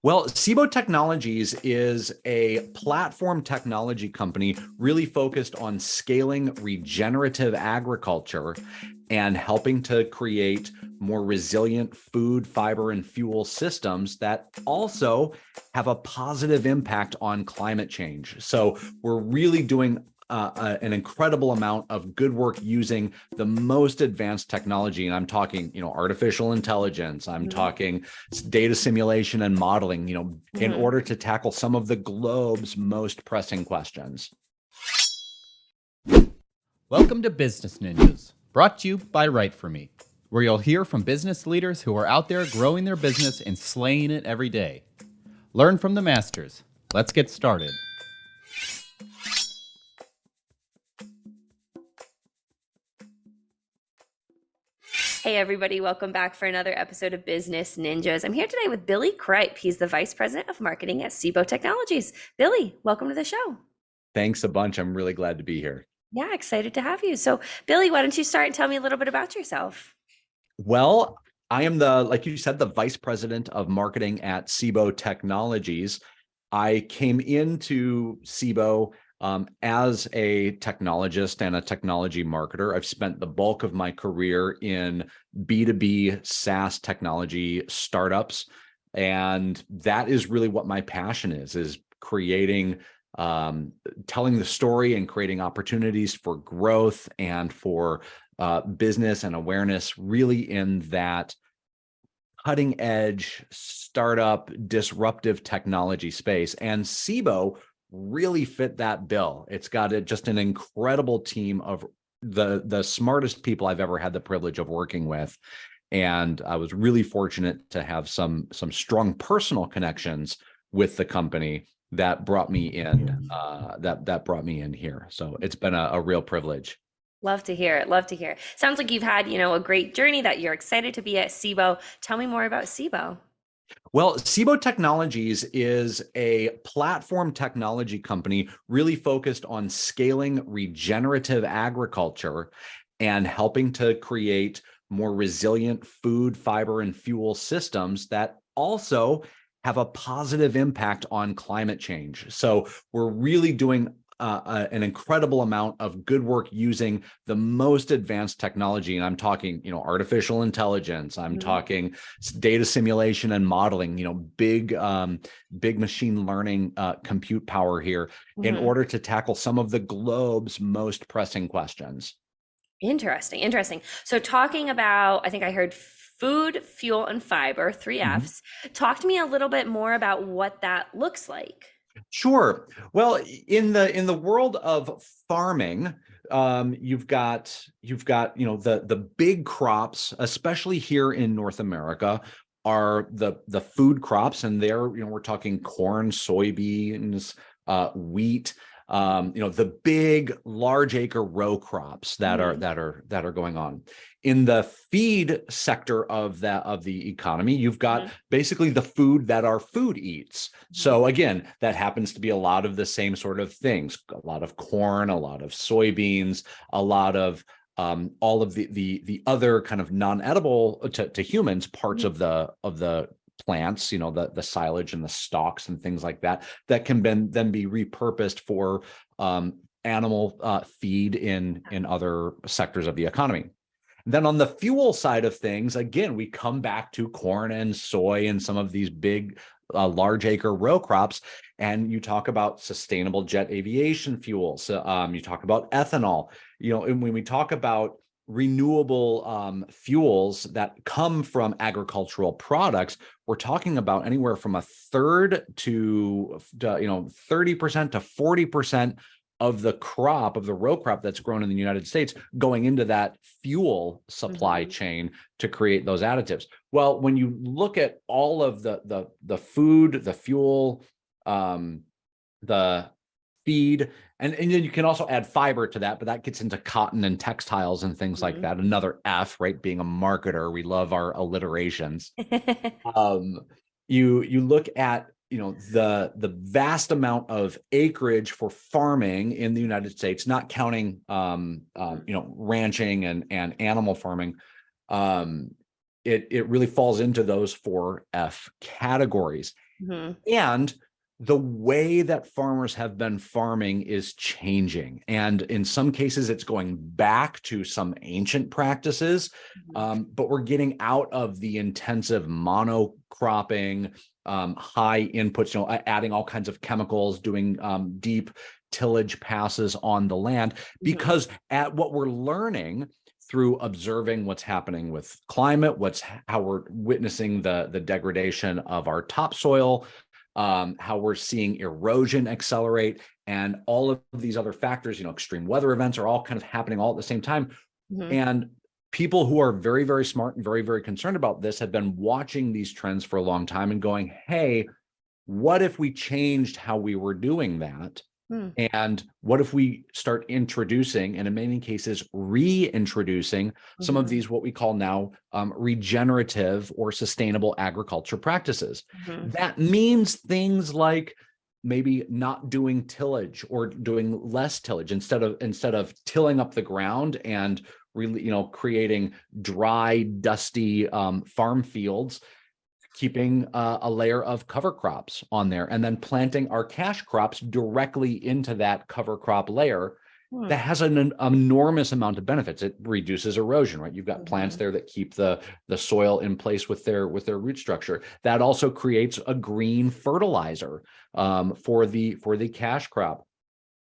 Well, CIBO Technologies is a platform technology company really focused on scaling regenerative agriculture and helping to create more resilient food, fiber, and fuel systems that also have a positive impact on climate change. So we're really doing an incredible amount of good work using the most advanced technology. And I'm talking, artificial intelligence. I'm talking data simulation and modeling, in order to tackle some of the globe's most pressing questions. Welcome to Business Ninjas, brought to you by WriteForMe, where you'll hear from business leaders who are out there growing their business and slaying it every day. Learn from the masters. Let's get started. Hey everybody, welcome back for another episode of Business Ninjas. I'm here today with Billy Cripe. He's the Vice President of Marketing at CIBO Technologies. Billy, welcome to the show. Thanks a bunch. I'm really glad to be here. Yeah, excited to have you. So Billy, why don't you start and tell me a little bit about yourself? Well, I am like you said, the Vice President of Marketing at CIBO Technologies. I came into CIBO as a technologist and a technology marketer. I've spent the bulk of my career in B2B SaaS technology startups. And that is really what my passion is creating, telling the story and creating opportunities for growth and for business and awareness, really in that cutting edge startup disruptive technology space. And CIBO really fit that bill. It's got just an incredible team of the smartest people I've ever had the privilege of working with. And I was really fortunate to have some strong personal connections with the company that brought me in, that brought me in here. So it's been a real privilege. Love to hear it. Love to hear it. Sounds like you've had, a great journey, that you're excited to be at CIBO. Tell me more about CIBO. Well, CIBO Technologies is a platform technology company really focused on scaling regenerative agriculture and helping to create more resilient food, fiber, and fuel systems that also have a positive impact on climate change. So we're really doing an incredible amount of good work using the most advanced technology. And I'm talking, artificial intelligence. I'm talking data simulation and modeling, big machine learning compute power here in order to tackle some of the globe's most pressing questions. Interesting. So talking about, I think I heard food, fuel, and fiber, 3 Fs. Talk to me a little bit more about what that looks like. Sure. Well, in the world of farming, you've got the big crops, especially here in North America, are the food crops, and there we're talking corn, soybeans, wheat. The big large acre row crops that are going on. In the feed sector of the economy, you've got basically the food that our food eats. So again, that happens to be a lot of the same sort of things: a lot of corn, a lot of soybeans, a lot of all of the other kind of non-edible to humans parts of the plants, the silage and the stalks and things like that can then be repurposed for animal feed in other sectors of the economy. Then on the fuel side of things, again, we come back to corn and soy and some of these big large acre row crops, and you talk about sustainable jet aviation fuels. You talk about ethanol, and when we talk about renewable fuels that come from agricultural products, we're talking about anywhere from a third to 30% to 40% of the row crop that's grown in the United States going into that fuel supply chain to create those additives. Well, when you look at all of the food, the fuel, the feed, and then you can also add fiber to that, but that gets into cotton and textiles and things like that. Another F, right? Being a marketer, we love our alliterations. You look at the vast amount of acreage for farming in the United States, not counting ranching and animal farming. It really falls into those 4 F categories. And the way that farmers have been farming is changing. And in some cases, it's going back to some ancient practices, but we're getting out of the intensive monocropping, high inputs, adding all kinds of chemicals, doing deep tillage passes on the land, because at what we're learning through observing what's happening with climate, how we're witnessing the degradation of our topsoil, how we're seeing erosion accelerate, and all of these other factors, extreme weather events are all kind of happening all at the same time. And people who are very, very smart and very, very concerned about this have been watching these trends for a long time and going, hey, what if we changed how we were doing that? And what if we start introducing, and in many cases, reintroducing some of these, what we call now regenerative or sustainable agriculture practices? That means things like maybe not doing tillage or doing less tillage, instead of tilling up the ground and really, creating dry, dusty farm fields, keeping a layer of cover crops on there, and then planting our cash crops directly into that cover crop layer. That has an enormous amount of benefits. It reduces erosion, right? You've got plants there that keep the soil in place with their root structure. That also creates a green fertilizer for the cash crop.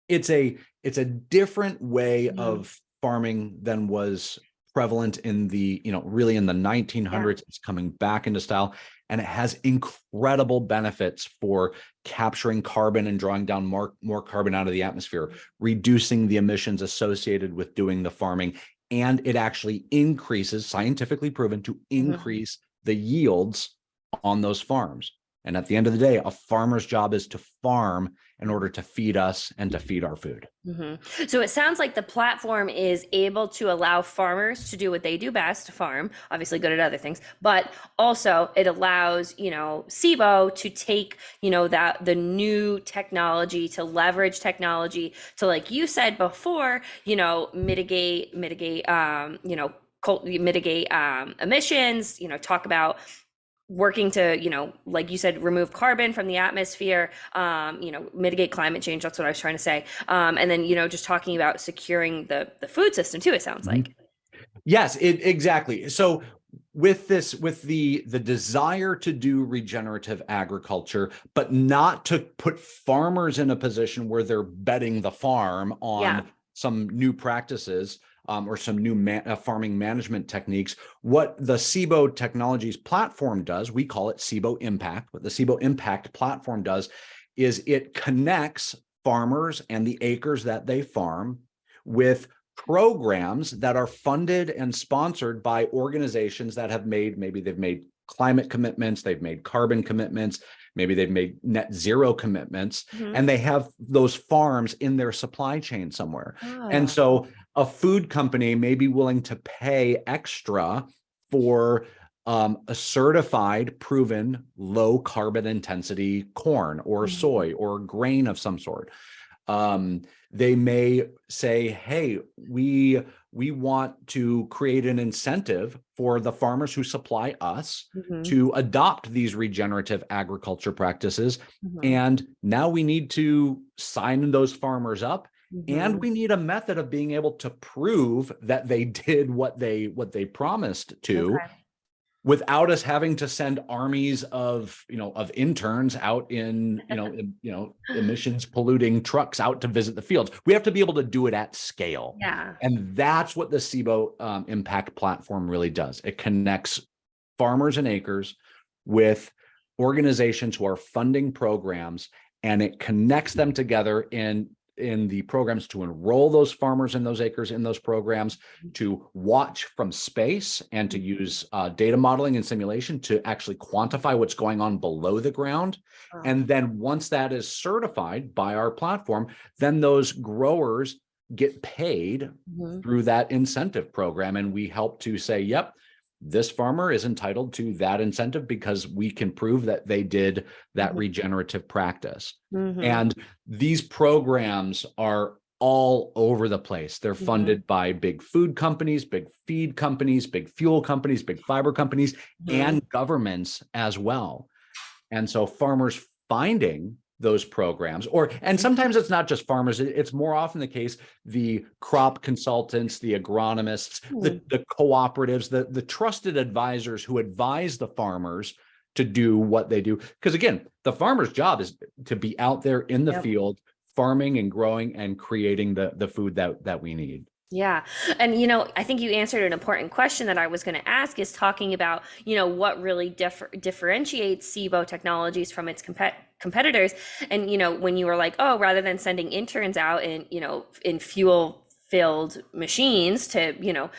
It's a different way of farming than was prevalent in the, really in the 1900s. It's coming back into style, and it has incredible benefits for capturing carbon and drawing down more carbon out of the atmosphere, reducing the emissions associated with doing the farming. And it actually increases, scientifically proven to increase the yields on those farms. And at the end of the day, a farmer's job is to farm in order to feed us and to feed our food. So it sounds like the platform is able to allow farmers to do what they do best, farm, obviously good at other things, but also it allows, CIBO to take, that the new technology, to leverage technology to, like you said before, mitigate emissions, talk about working to, like you said, remove carbon from the atmosphere, mitigate climate change. That's what I was trying to say. And then, just talking about securing the food system too, it sounds like. Yes, exactly. So with the desire to do regenerative agriculture, but not to put farmers in a position where they're betting the farm on some new practices, or some new farming management techniques. What the CIBO Technologies platform does, we call it CIBO Impact. What the CIBO Impact platform does is it connects farmers and the acres that they farm with programs that are funded and sponsored by organizations that have maybe they've made climate commitments, they've made carbon commitments, maybe they've made net zero commitments, and they have those farms in their supply chain somewhere. And so a food company may be willing to pay extra for a certified, proven, low carbon intensity corn or soy or grain of some sort. They may say, hey, we want to create an incentive for the farmers who supply us to adopt these regenerative agriculture practices. And now we need to sign those farmers up. And we need a method of being able to prove that they did what they promised to, without us having to send armies of interns out in emissions polluting trucks out to visit the fields. We have to be able to do it at scale. And that's what the CIBO Impact platform really does. It connects farmers and acres with organizations who are funding programs, and it connects them together in the programs to enroll those farmers and those acres in those programs, to watch from space and to use data modeling and simulation to actually quantify what's going on below the ground. And then once that is certified by our platform, then those growers get paid through that incentive program. And we help to say, yep, this farmer is entitled to that incentive because we can prove that they did that regenerative practice. And these programs are all over the place. They're funded by big food companies, big feed companies, big fuel companies, big fiber companies, and governments as well. And so farmers finding those programs, and sometimes it's not just farmers, it's more often the case, the crop consultants, the agronomists, the cooperatives, the trusted advisors who advise the farmers to do what they do. Because again, the farmer's job is to be out there in the field, farming and growing and creating the food that we need. Yeah. And, I think you answered an important question that I was going to ask, is talking about, what really differentiates CIBO Technologies from its competitors. And, when you were like, oh, rather than sending interns out in fuel filled machines to,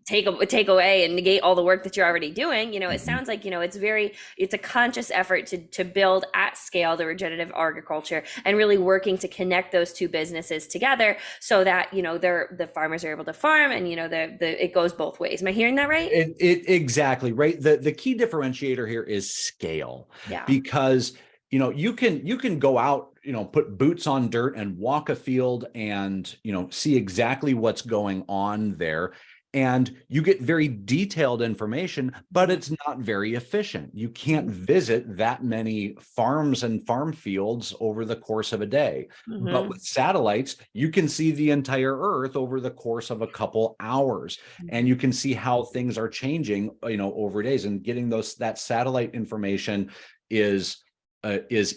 take away and negate all the work that you're already doing, it sounds like, it's a conscious effort to build at scale the regenerative agriculture, and really working to connect those two businesses together so that, the farmers are able to farm, and, it goes both ways. Am I hearing that right? Exactly right. The key differentiator here is scale. Yeah. Because, you can go out, put boots on dirt and walk a field and, see exactly what's going on there. And you get very detailed information, but it's not very efficient. You can't visit that many farms and farm fields over the course of a day. But with satellites, you can see the entire Earth over the course of a couple hours, and you can see how things are changing, over days. And getting that satellite information is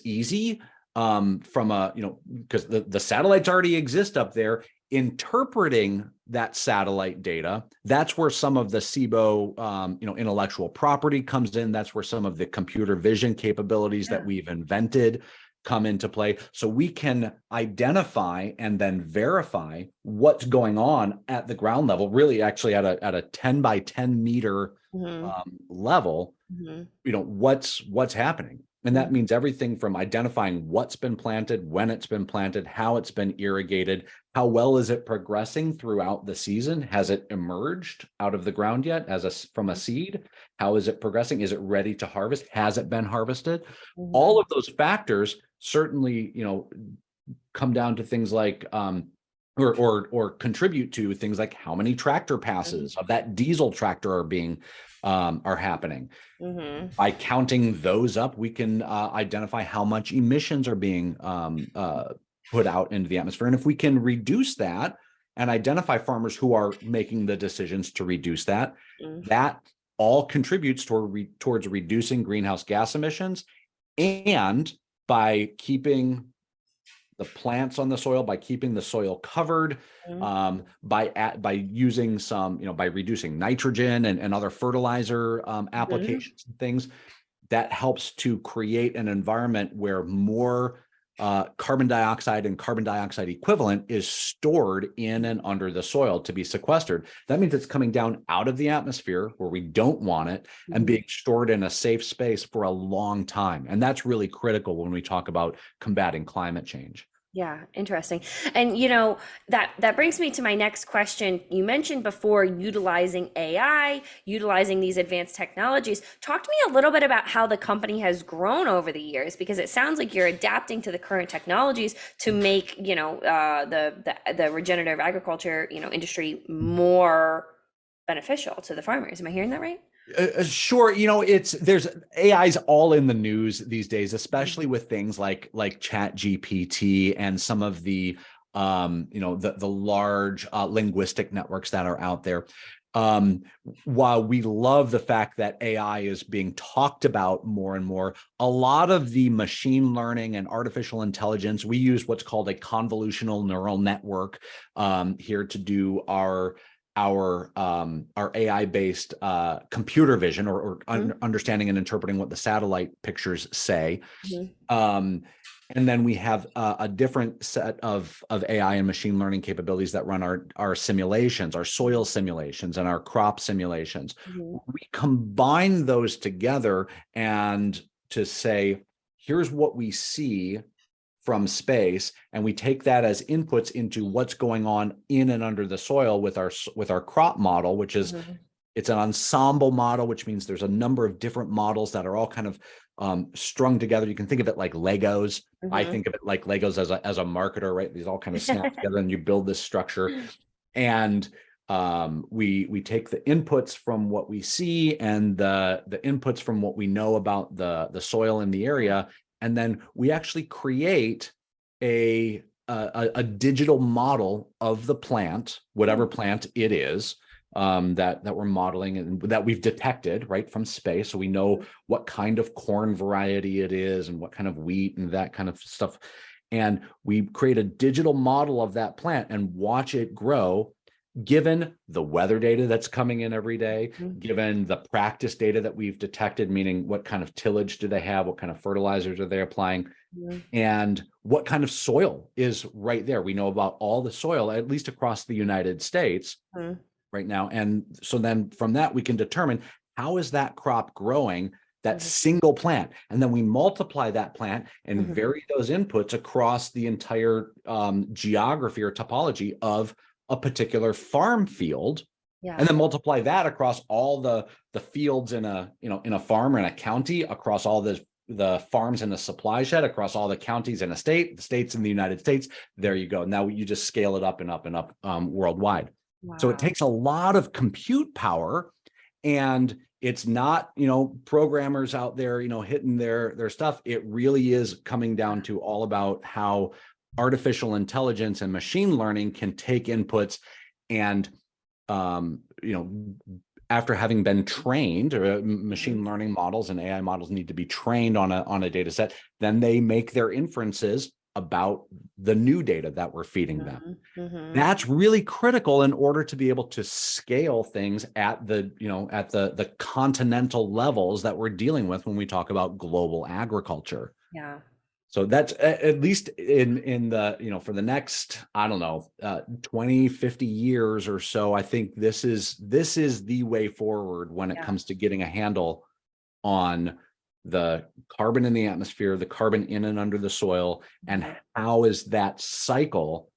easy, from because the satellites already exist up there. Interpreting that satellite data, that's where some of the CIBO, intellectual property comes in. That's where some of the computer vision capabilities that we've invented come into play. So we can identify and then verify what's going on at the ground level, really actually at a 10 by 10 meter level, what's happening. And that means everything from identifying what's been planted, when it's been planted, how it's been irrigated, how well is it progressing throughout the season? Has it emerged out of the ground yet from a seed? How is it progressing? Is it ready to harvest? Has it been harvested? All of those factors certainly, come down to things like, or contribute to things like how many tractor passes of that diesel tractor are happening. By counting those up, we can identify how much emissions are being put out into the atmosphere. And if we can reduce that and identify farmers who are making the decisions to reduce that, that all contributes towards reducing greenhouse gas emissions. And by keeping the plants on the soil, by keeping the soil covered, by using by reducing nitrogen and other fertilizer applications and things, that helps to create an environment where more carbon dioxide and carbon dioxide equivalent is stored in and under the soil to be sequestered. That means it's coming down out of the atmosphere where we don't want it and being stored in a safe space for a long time. And that's really critical when we talk about combating climate change. Yeah, interesting. And that brings me to my next question. You mentioned before utilizing AI, utilizing these advanced technologies. Talk to me a little bit about how the company has grown over the years, because it sounds like you're adapting to the current technologies to make, the regenerative agriculture, industry more beneficial to the farmers. Am I hearing that right? Sure. There's AI's all in the news these days, especially with things like Chat GPT and some of the the large linguistic networks that are out there. While we love the fact that AI is being talked about more and more, a lot of the machine learning and artificial intelligence, we use what's called a convolutional neural network here to do our AI-based computer vision or understanding and interpreting what the satellite pictures say. And then we have a different set of AI and machine learning capabilities that run our simulations, our soil simulations and our crop simulations. We combine those together and to say, here's what we see from space, and we take that as inputs into what's going on in and under the soil with our crop model, which is it's an ensemble model, which means there's a number of different models that are all kind of strung together. You can think of it like Legos. I think of it like Legos as a marketer, right? These all kind of snap together and you build this structure. And We take the inputs from what we see and the inputs from what we know about the soil in the area, and then we actually create a digital model of the plant, whatever plant it is, that we're modeling and that we've detected right from space. So we know what kind of corn variety it is and what kind of wheat and that kind of stuff. And we create a digital model of that plant and watch it grow, given the weather data that's coming in every day, given the practice data that we've detected, meaning what kind of tillage do they have, what kind of fertilizers are they applying, and what kind of soil is right there. We know about all the soil, at least across the United States right now. And so then from that, we can determine how is that crop growing, that single plant. And then we multiply that plant and vary those inputs across the entire geography or topology of a particular farm field, and then multiply that across all the fields in a farm or in a county, across all the farms in a supply shed, across all the counties in a state, the states in the United States. There you go. Now you just scale it up and up and up worldwide. Wow. So it takes a lot of compute power, and it's not, programmers out there, hitting their stuff. It really is coming down to all about how artificial intelligence and machine learning can take inputs and, after having been trained, or machine learning models and AI models need to be trained on a data set, then they make their inferences about the new data that we're feeding them. That's really critical in order to be able to scale things at the continental levels that we're dealing with when we talk about global agriculture. Yeah. So that's at least in the, for the next, 20, 50 years or so, I think this is the way forward when it comes to getting a handle on the carbon in the atmosphere, the carbon in and under the soil, and how is that cycle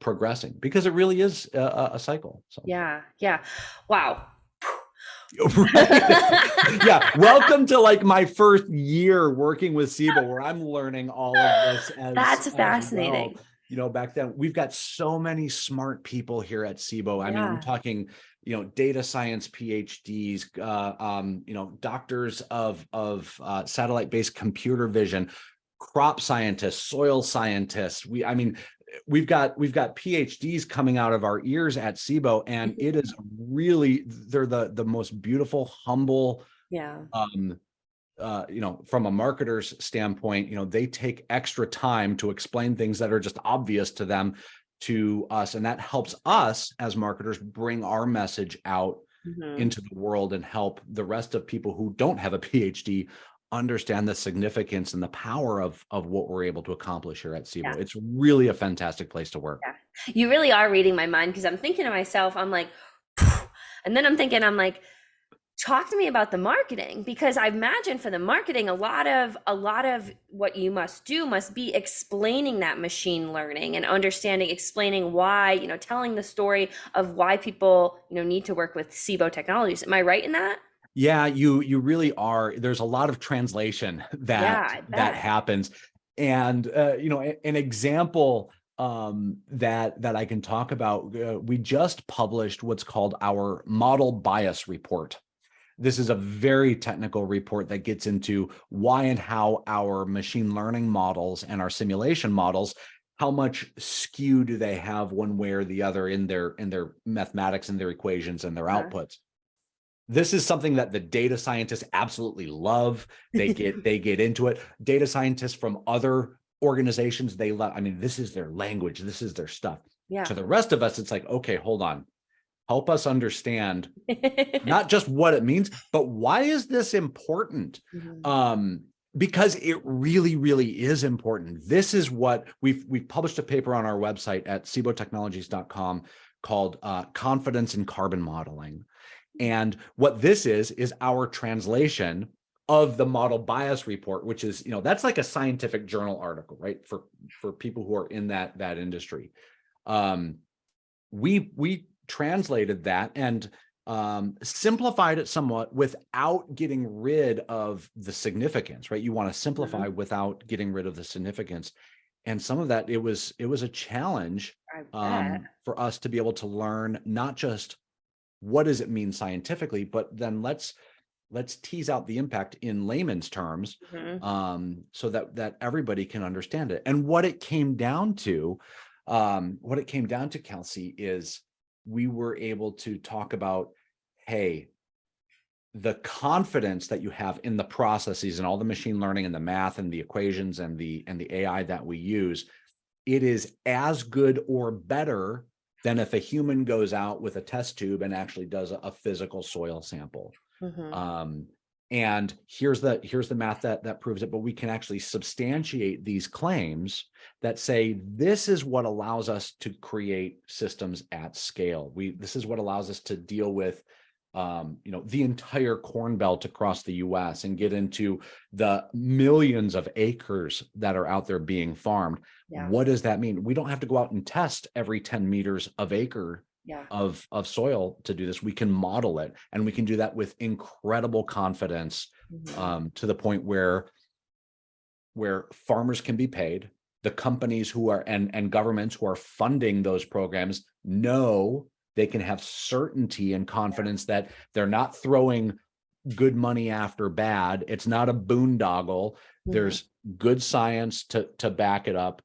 progressing, because it really is a cycle. So. Yeah. Wow. Right. Yeah. Welcome to my first year working with CIBO, where I'm learning all of this That's fascinating. Well. Back then we've got so many smart people here at CIBO. I mean, I'm talking, data science PhDs, doctors of satellite-based computer vision, crop scientists, soil scientists. We've got PhDs coming out of our ears at CIBO, and it is really, they're the most beautiful, humble, from a marketer's standpoint, they take extra time to explain things that are just obvious to them, to us. And that helps us as marketers bring our message out into the world and help the rest of people who don't have a PhD understand the significance and the power of what we're able to accomplish here at CIBO. It's really a fantastic place to work. You really are reading my mind, because I'm thinking to myself, I'm like, and then I'm thinking, talk to me about the marketing, because I imagine for the marketing, a lot of what you must do must be explaining that machine learning and explaining why, telling the story of why people, need to work with CIBO Technologies. Am I right in that? Yeah, you really are. There's a lot of translation that happens. And, an example that I can talk about, we just published what's called our model bias report. This is a very technical report that gets into why and how our machine learning models and our simulation models, how much skew do they have one way or the other in their mathematics and their equations and their outputs. This is something that the data scientists absolutely love. They get into it. Data scientists from other organizations, they love, this is their language, this is their stuff. To the rest of us, it's like, okay, hold on. Help us understand not just what it means, but why is this important? Because it really, really is important. This is what we've published a paper on our website at cibotechnologies.com called Confidence in Carbon Modeling. And what this is our translation of the model bias report, which is, that's like a scientific journal article, right? For people who are in that industry. We translated that and simplified it somewhat without getting rid of the significance, right? You want to simplify without getting rid of the significance. And some of that, it was a challenge I bet. for us to be able to learn not just what does it mean scientifically, but then let's tease out the impact in layman's terms, so that everybody can understand it. And what it came down to, Kelsey, is we were able to talk about, hey, the confidence that you have in the processes and all the machine learning and the math and the equations and the AI that we use, it is as good or better than if a human goes out with a test tube and actually does a physical soil sample. And here's the math that proves it, but we can actually substantiate these claims that say this is what allows us to create systems at scale. This is what allows us to deal with the entire corn belt across the US and get into the millions of acres that are out there being farmed. Yeah. What does that mean? We don't have to go out and test every 10 meters of acre of soil to do this. We can model it, and we can do that with incredible confidence, to the point where farmers can be paid. The companies who are and governments who are funding those programs know they can have certainty and confidence that they're not throwing good money after bad. It's not a boondoggle. There's good science to back it up.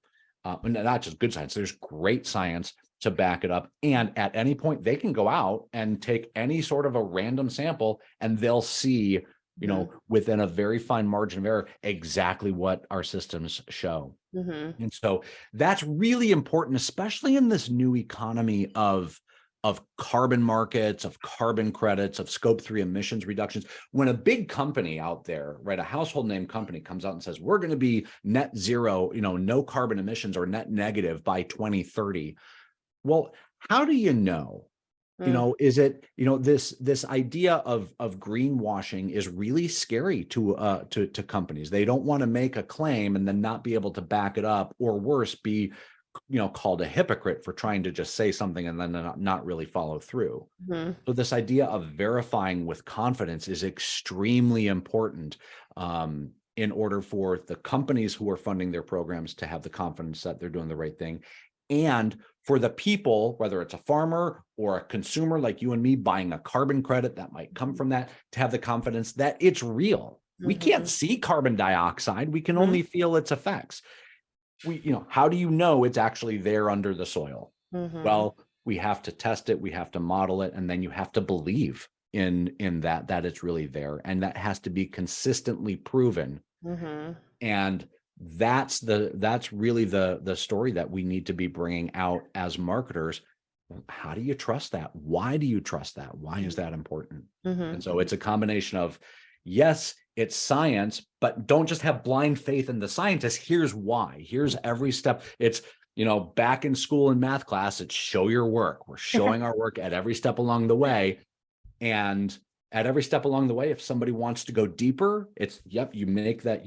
Not just good science, there's great science to back it up. And at any point, they can go out and take any sort of a random sample, and they'll see, within a very fine margin of error, exactly what our systems show. And so that's really important, especially in this new economy of carbon markets, of carbon credits, of scope 3 emissions reductions. When a big company out there, right, a household name company comes out and says, we're going to be net zero, no carbon emissions or net negative by 2030. Well, how do you know? Is it, this idea of greenwashing is really scary to companies. They don't want to make a claim and then not be able to back it up, or worse, be called a hypocrite for trying to just say something and then not really follow through. So this idea of verifying with confidence is extremely important, in order for the companies who are funding their programs to have the confidence that they're doing the right thing. And for the people, whether it's a farmer or a consumer like you and me buying a carbon credit that might come from that, to have the confidence that it's real. We can't see carbon dioxide. We can only feel its effects. How do you know it's actually there under the soil? Well, we have to test it, we have to model it, and then you have to believe in that it's really there, and that has to be consistently proven. And that's really the story that we need to be bringing out as marketers. How do you trust that? Why do you trust that? Why is that important? And so it's a combination of, yes, it's science, but don't just have blind faith in the scientists. Here's why. Here's every step. It's, back in school in math class, it's show your work. We're showing our work at every step along the way. And at every step along the way, if somebody wants to go deeper, it's, you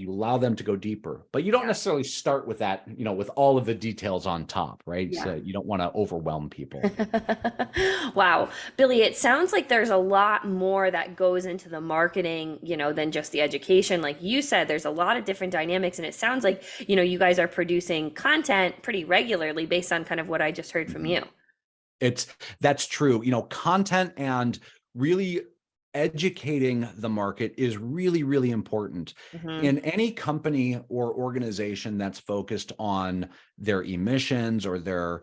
allow them to go deeper, but you don't necessarily start with that, with all of the details on top, right? So you don't want to overwhelm people. Wow. Billy, it sounds like there's a lot more that goes into the marketing, than just the education. Like you said, there's a lot of different dynamics, and it sounds like, you guys are producing content pretty regularly based on kind of what I just heard from you. That's true. Content and really educating the market is really, really important. In any company or organization that's focused on their emissions or their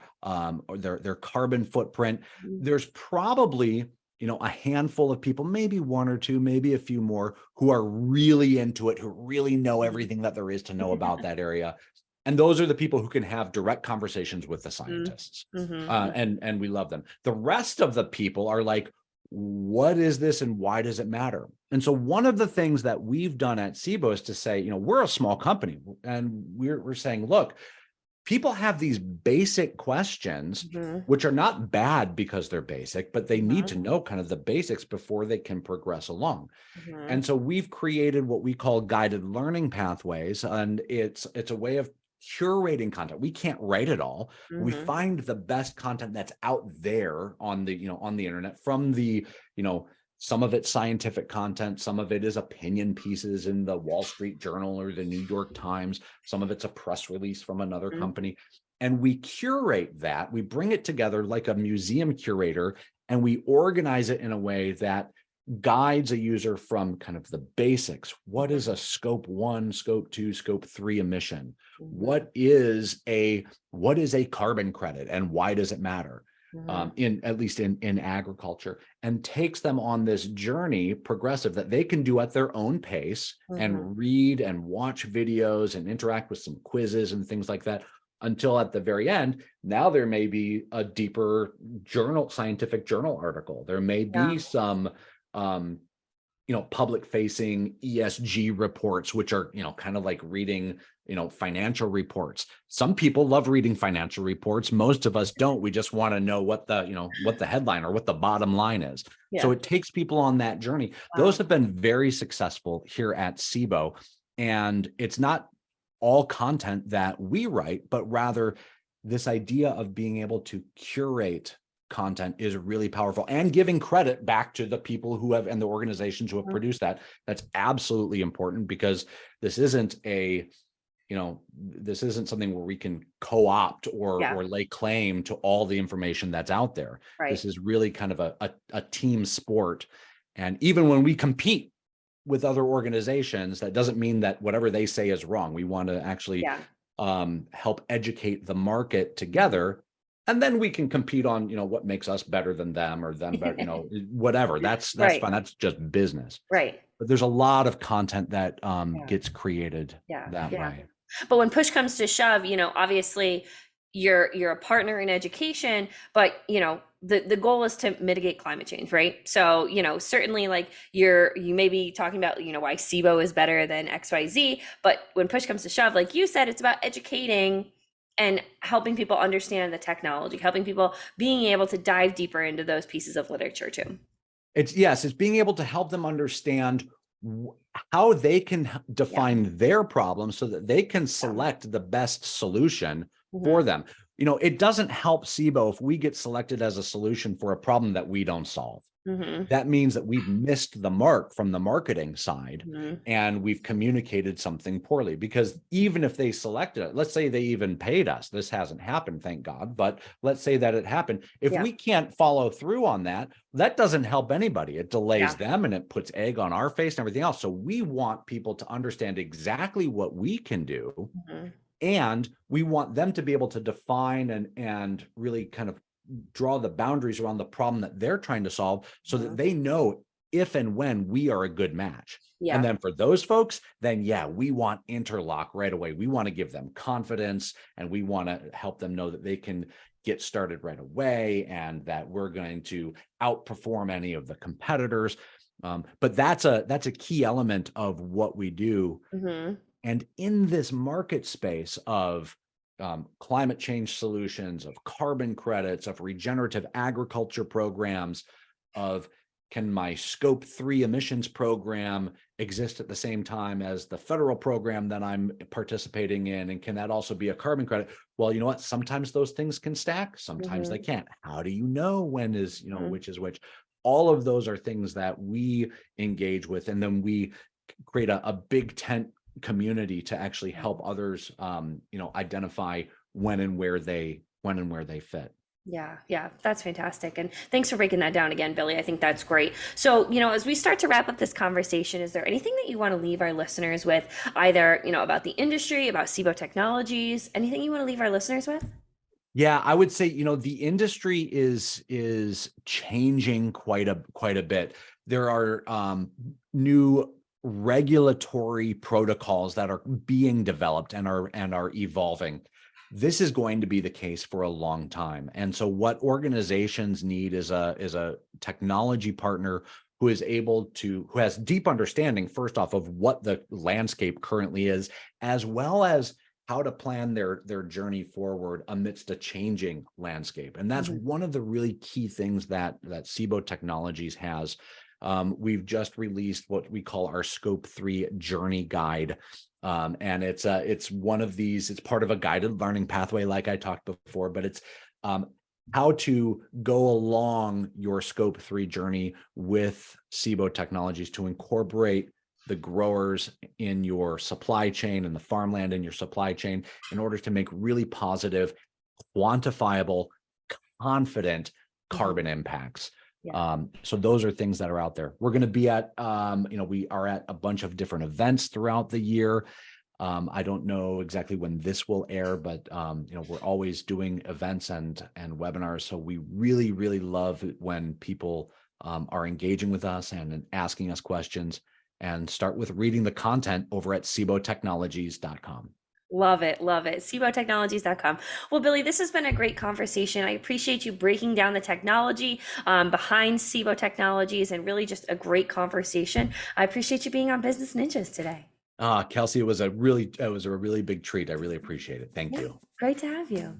carbon footprint, there's probably, a handful of people, maybe one or two, maybe a few more, who are really into it, who really know everything that there is to know about that area. And those are the people who can have direct conversations with the scientists. And we love them. The rest of the people are like, what is this and why does it matter? And so one of the things that we've done at CIBO is to say, we're a small company, and we're saying, look, people have these basic questions, which are not bad because they're basic, but they need to know kind of the basics before they can progress along. And so we've created what we call guided learning pathways, and it's a way of curating content. We can't write it all. We find the best content that's out there on the internet, from the, some of it's scientific content, some of it is opinion pieces in the Wall Street Journal or the New York Times, some of it's a press release from another company. and we curate that. We bring it together like a museum curator, and we organize it in a way that guides a user from kind of the basics. What is a scope 1, scope 2, scope 3 emission? What is a carbon credit, and why does it matter? In at least in agriculture, and takes them on this journey progressive that they can do at their own pace and read and watch videos and interact with some quizzes and things like that, until at the very end, now there may be a deeper scientific journal article. There may be some public facing ESG reports, which are, kind of like reading, financial reports. Some people love reading financial reports. Most of us don't. We just want to know what the headline or what the bottom line is. Yeah. So it takes people on that journey. Wow. Those have been very successful here at CIBO. And it's not all content that we write, but rather this idea of being able to curate content is really powerful, and giving credit back to the people who have, and the organizations who have produced that. That's absolutely important, because this isn't something where we can co-opt or lay claim to all the information that's out there. Right. This is really kind of a team sport. And even when we compete with other organizations, that doesn't mean that whatever they say is wrong. We want to actually help educate the market together. And then we can compete on, what makes us better than them, or them better, whatever. That's right. Fine. That's just business. Right. But there's a lot of content that gets created that way. But when push comes to shove, obviously you're a partner in education, but the goal is to mitigate climate change, right? So, certainly like you may be talking about, why CIBO is better than XYZ, but when push comes to shove, like you said, it's about educating and helping people understand the technology, helping people being able to dive deeper into those pieces of literature too. It's being able to help them understand how they can define their problem so that they can select the best solution for them. It doesn't help CIBO if we get selected as a solution for a problem that we don't solve. That means that we've missed the mark from the marketing side, and we've communicated something poorly. Because even if they selected it, let's say they even paid us, this hasn't happened, thank God, but let's say that it happened. If we can't follow through on that, that doesn't help anybody. It delays them, and it puts egg on our face and everything else. So we want people to understand exactly what we can do. And we want them to be able to define and really kind of draw the boundaries around the problem that they're trying to solve, so that they know if and when we are a good match. And then for those folks, then we want interlock right away. We want to give them confidence, and we want to help them know that they can get started right away, and that we're going to outperform any of the competitors. But that's a key element of what we do. And in this market space of climate change solutions, of carbon credits, of regenerative agriculture programs, of can my scope 3 emissions program exist at the same time as the federal program that I'm participating in? And can that also be a carbon credit? Well, you know what? Sometimes those things can stack. Sometimes they can't. How do you know when is, which is which? All of those are things that we engage with. And then we create a big tent community to actually help others, identify when and where they fit. Yeah, that's fantastic. And thanks for breaking that down again, Billy. I think that's great. So, as we start to wrap up this conversation, is there anything that you want to leave our listeners with, either, about the industry, about CIBO Technologies, anything you want to leave our listeners with? Yeah, I would say, the industry is changing quite a bit. There are new regulatory protocols that are being developed and are evolving. This is going to be the case for a long time. And so what organizations need is a technology partner who has deep understanding, first off, of what the landscape currently is, as well as how to plan their journey forward amidst a changing landscape. And that's one of the really key things that CIBO Technologies has. We've just released what we call our Scope 3 Journey Guide. And it's one of these, it's part of a guided learning pathway, like I talked before, but it's how to go along your Scope 3 journey with CIBO Technologies to incorporate the growers in your supply chain and the farmland in your supply chain in order to make really positive quantifiable, confident carbon impacts. Yeah. So those are things that are out there. We're going to be at, we are at a bunch of different events throughout the year. I don't know exactly when this will air, but we're always doing events and webinars. So we really, really love it when people are engaging with us and asking us questions, and start with reading the content over at CIBOTechnologies.com. Love it. Love it. CIBOTechnologies.com. Well, Billy, this has been a great conversation. I appreciate you breaking down the technology behind CIBO Technologies, and really just a great conversation. I appreciate you being on Business Ninjas today. Kelsey, it was a really big treat. I really appreciate it. Thank you. Great to have you.